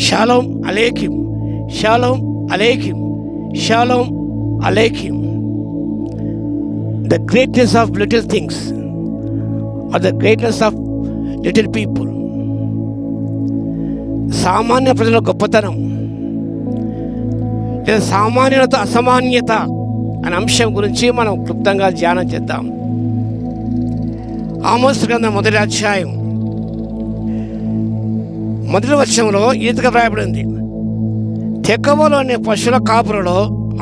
Shalom అలేకిం, షాలోమ్ అలేకిం, షాలోమ్ అలేకిం. The greatness of little things or the greatness of little people. సామాన్య ప్రజల గొప్పతనం లేదా సామాన్యులతో అసామాన్యత అనే అంశం గురించి మనం క్లుప్తంగా ధ్యానం చేద్దాం. ఆమోసు గ్రంథం 1వ అధ్యాయం 1వ వచనంలో ఈ రీతిగా వ్రాయబడింది. తెకోవలో అనే పశువుల కాపురలో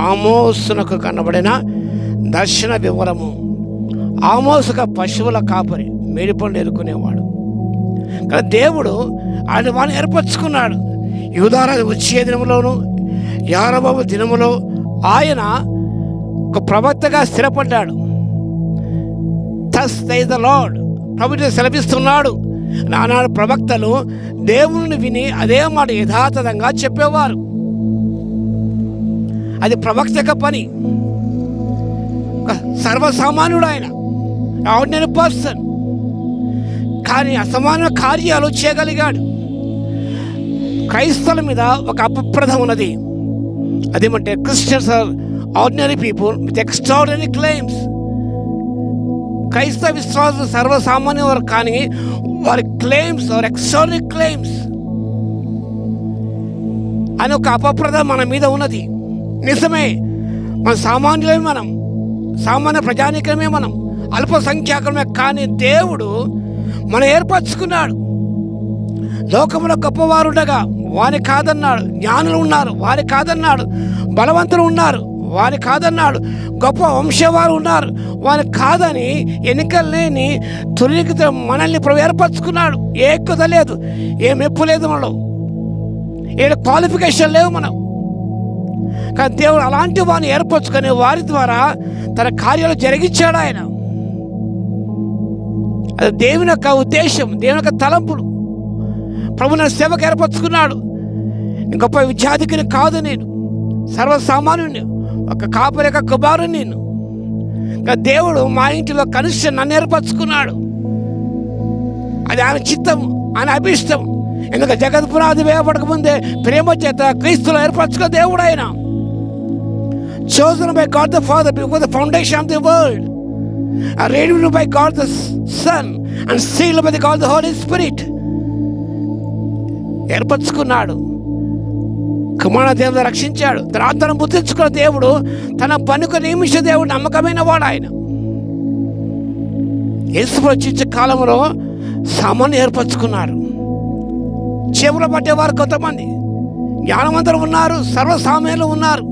ఆమోసునకు కనబడిన దర్శన వివరము. ఆమోసుక పశువుల కాపరి, మేడిపళ్ళు ఎరుకునేవాడు. కానీ దేవుడు ఆయన వాడిని ఏర్పరచుకున్నాడు. యూదారాజు వచ్చే దినములోను యారబాబు దినములో ఆయన ఒక ప్రవక్తగా స్థిరపడ్డాడు. థస్ సేస్ ద లార్డ్, ప్రభువు సెలవిస్తున్నాడు. ఆనాడు ప్రవక్తలు దేవుని విని అదే మాట యథాతథంగా చెప్పేవారు. అది ప్రవక్త యొక్క పని. సర్వసామాన్యుడు ఆయన, ఆర్డినరీ పర్సన్. కానీ అసామాన్య కార్యాలు చేయగలిగాడు. క్రైస్తవుల మీద ఒక అపప్రదం ఉన్నది. అదేమంటే Christians are ordinary people with extraordinary claims. క్రైస్తవ విశ్వాసులు సర్వసామాన్య వారు, కానీ వారి క్లెయిమ్స్ ఆర్ ఎక్స్ట్రాఆర్డినరీ క్లెయిమ్స్ అని ఒక అపప్రదం మన మీద ఉన్నది. నిజమే, మన సామాన్యులమే, మనం సామాన్య ప్రజానికమే, మనం అల్పసంఖ్యాకమే. కానీ దేవుడు మనం ఏర్పరచుకున్నాడు. లోకంలో గొప్పవారు ఉండగా వారి కాదన్నాడు. జ్ఞానులు ఉన్నారు, వారి కాదన్నాడు. బలవంతులు ఉన్నారు, వారి కాదన్నాడు. గొప్ప వంశవారు ఉన్నారు, వారి కాదని ఎన్నికలు లేని తొలికి మనల్ని ఏర్పరచుకున్నాడు. ఏ ఎక్కువ లేదు, ఏ మెప్పు లేదు, మనలో ఏ క్వాలిఫికేషన్ లేవు మనం. కానీ దేవుడు అలాంటి వారిని ఏర్పరచుకొని వారి ద్వారా తన కార్యాలు జరిగించాడు ఆయన. అది దేవుని యొక్క ఉద్దేశం, దేవుని యొక్క తలంపులు. ప్రభు నా సేవకు ఏర్పరచుకున్నాడు. గొప్ప విద్యాధికుని కాదు నేను, సర్వసామాన్యుని, ఒక కాపరి యొక్క కుమారుని నేను. కానీ దేవుడు మా ఇంటిలో కనిష్ట నన్ను ఏర్పరచుకున్నాడు. అది ఆయన చిత్తం, ఆయన అభిష్టం. ఎందుకంటే జగత్ పునాది వేయబడక ముందే ప్రేమ చేత క్రీస్తులో ఏర్పరచుకున్న దేవుడు ఆయన. Chosen by God the Father before the foundation of the world, redeemed by God the Son, and sealed by God the Holy Spirit. ఏర్పరచుకున్నాడు. కుమారుడు దేవుడు రక్షించాడు. తన ఆత్మను గుర్తించుకున్న దేవుడు, తన పనికి నియమించిన దేవుడు నమ్మకమైన వాడు ఆయన. యేసు రచించే కాలంలో సామాన్య ఏర్పరచుకున్నారు. చెవులు పట్టేవారు కొంతమంది, జ్ఞానవంతులు ఉన్నారు, సర్వసామాన్యులు ఉన్నారు.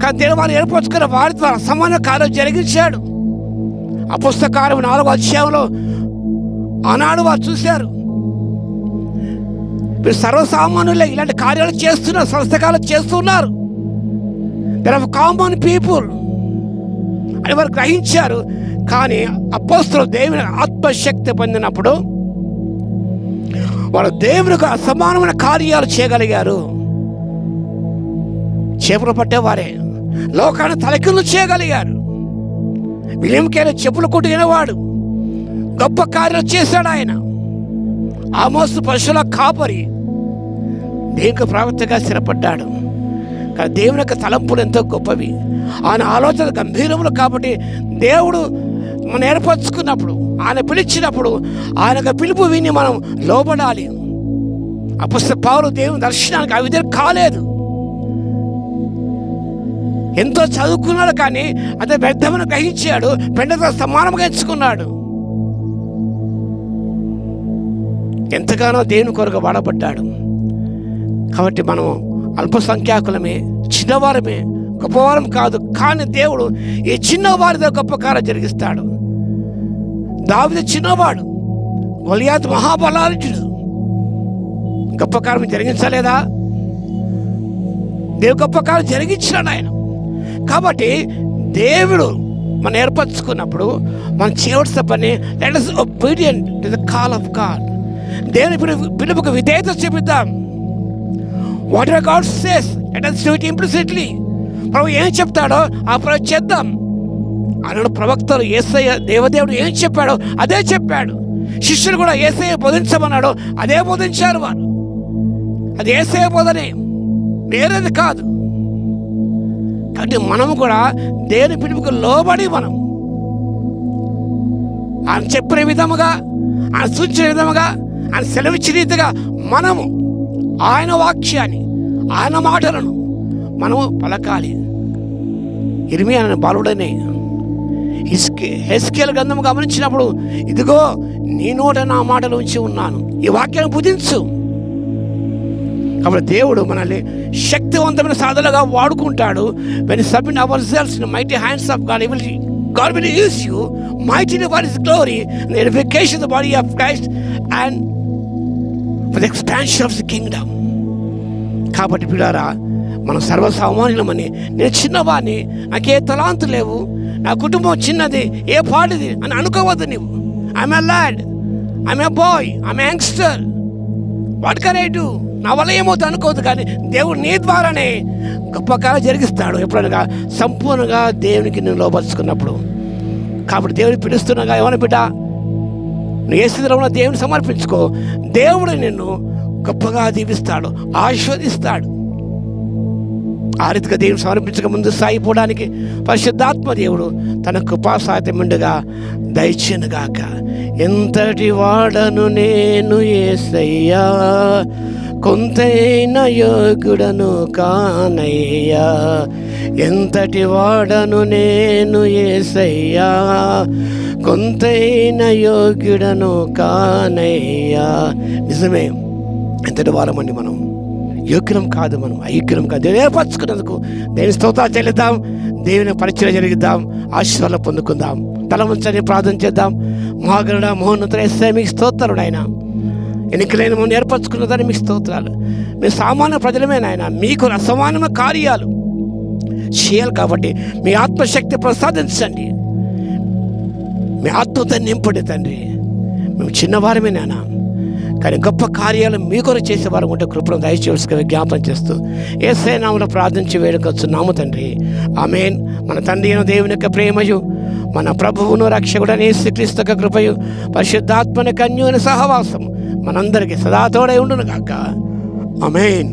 కానీ దేవుడు వారు ఏర్పరచుకున్న వారి ద్వారా సమాన కార్యం జరిగించాడు. అపొస్తలుల కార్యం 4వ అధ్యాయంలో ఆనాడు వారు చూశారు, మీరు సర్వసామాన్యులే ఇలాంటి కార్యాలు చేస్తున్నారు, సంస్థకాలు చేస్తున్నారు. దెర్ ఆర్ కామన్ పీపుల్ అని వారు గ్రహించారు. కానీ అపొస్తలులు దేవుని ఆత్మశక్తి పొందినప్పుడు వారు దేవునికి అసమానమైన కార్యాలు చేయగలిగారు. చేపలు పట్టేవారే లోకాన్ని తలకిందు చేయగలిగారు. విలియం కేరీ చెప్పులు కొట్టుకునేవాడు, గొప్ప కార్యాలు చేశాడు ఆయన. ఆమోసు పశువుల కాపరి దేవునికి ప్రవక్తగా స్థిరపడ్డాడు. కానీ దేవుని యొక్క తలంపులు ఎంతో గొప్పవి, ఆయన ఆలోచన గంభీరములు. కాబట్టి దేవుడు మనం ఏర్పరచుకున్నప్పుడు, ఆయన పిలిచినప్పుడు ఆయన యొక్క పిలుపు విని మనం లోబడాలి. అపొస్తలుడు పౌలు దేవుని దర్శనానికి అవిధేయుడు కాలేదు. ఎంతో చదువుకున్నాడు, కానీ అదే వ్యర్థమని గ్రహించాడు. పెండతో సమానంగా ఎంచుకున్నాడు. ఎంతగానో దేవుని కొరకు వాడబడ్డాడు. కాబట్టి మనం అల్పసంఖ్యాకులమే, చిన్నవారమే, గొప్పవారం కాదు. కానీ దేవుడు ఈ చిన్నవారితో గొప్ప కార్యం జరిగిస్తాడు. దావీదు చిన్నవాడు, గొలియాతు మహాబలాలుడు, గొప్ప కార్యం జరిగించలేదా? దేవుడు గొప్ప కార్యం జరిగించాడు ఆయన. కాబట్టి దేవుడు మనం ఏర్పరచుకున్నప్పుడు మనం చేయవలసిన పని, let us obedient to the call of God. దేవుని పిలుపుకు విధేయత చూపిద్దాం. Whatever God says, let us do it implicitly. ప్రభు ఏం చెప్తాడో ఆ ప్రభు చేద్దాం. అన్నాడు ప్రవక్తలు. యేసయ్య దేవదేవుడు ఏం చెప్పాడో అదే చెప్పాడు. శిష్యులు కూడా యేసయ్య బోధించమన్నాడు, అదే బోధించారు వారు. అది యేసయ్య బోధనే, వేరేది కాదు. కాబట్టి మనము కూడా దేవుని పిలుపుకు లోబడి మనం ఆయన చెప్పిన విధముగా, ఆయన సూచించిన విధముగా, ఆయన సెలవిచ్చిన రీతిగా మనము ఆయన వాక్యాన్ని, ఆయన మాటలను మనము పలకాలి. ఇర్మియా అనే బాలుడనే హెస్కేల్ గ్రంథం గమనించినప్పుడు, ఇదిగో నీ నోట నా మాటలు ఉంచి ఉన్నాను, ఈ వాక్యాన్ని బుధించు. కాబట్టి దేవుడు మనల్ని శక్తివంతమైన సాధనగా వాడుకుంటాడు. when we submit ourselves in the mighty hands of God, God will use you mightily for His glory and the edification of the body of Christ and for the expansion of the kingdom. కాబట్టి పిల్లారా, మనం సర్వసామాన్యులమని, నేను చిన్నవాడిని, నాకే తలాంతు లేవు, నా కుటుంబం చిన్నది, ఏ పాటిది అని అనుకోవద్దు. నువ్వు I'm a lot, I'm a boy, I'm a youngster, what can I do, నా వల్ల ఏమవుతుంది అనుకోవద్దు. కానీ దేవుడు నీ ద్వారానే గొప్ప కార్యం జరిగిస్తాడు ఎప్పుడనగా సంపూర్ణంగా దేవునికి నేను లోపరుచుకున్నప్పుడు. కాబట్టి దేవుని పిలుస్తున్నాగా, ఏమన్నా బిడ్డ నువ్వు ఏ స్థితిలో ఉన్న దేవుని సమర్పించుకో, దేవుడు నిన్ను గొప్పగా దీవిస్తాడు, ఆశీర్వదిస్తాడు. ఆ రీతిగా దేవుని సమర్పించక ముందు సాగిపోవడానికి పరిశుద్ధాత్మ దేవుడు తన కృపాసాధ్యముండగా దయచేనుగాక. ఎంతటి వాడను నేను యేసయ్యా, కొంతైన యోగుడను కానయ్యా. ఎంతటి వాడను నేను యేసయ్యా, కొంతైన యోగ్యుడను కానయ్యా. నిజమే, ఎంతటి వారమండి మనం, యోగ్యం కాదు, మనం అయోగ్యం కాదు. దేవుని ఏర్పరచుకున్నందుకు దేవుని స్తోత్రాలు చెల్లిద్దాం, దేవుని పరిచయం జరిగిద్దాం, ఆశీర్వాదాలు పొందుకుందాం. తల ఉంచని ప్రార్థన చేద్దాం. మహాగరుడ మహోన్నతుడ యేసయ్య, మీకు స్తోత్రాలు నాయన. ఎన్నికలైన మనం ఏర్పరచుకున్నదాన్ని మీకు స్తోత్రాలు. మీరు సామాన్య ప్రజలమే నాయన, మీకు అసమానమైన కార్యాలు చేయాలి. కాబట్టి మీ ఆత్మశక్తి ప్రసాదించండి, మీ ఆత్మతో నింపండి తండ్రి. మేము చిన్నవారమే నాయన, కానీ గొప్ప కార్యాలు మీ కొరకు చేసేవారు ఉంటే కృపను దయచేసి జ్ఞాపం చేస్తూ యేసయ్య నామములో ప్రార్థించి వేడుకొచ్చున్నాము తండ్రి, ఆమేన్. మన తండ్రి అయిన దేవుని యొక్క ప్రేమయు, మన ప్రభువును రక్షకుడైన యేసుక్రీస్తు యొక్క కృపయు, పరిశుద్ధాత్మని కన్యుని సహవాసము మనందరికీ సదా తోడై ఉండును గాక. ఆమేన్.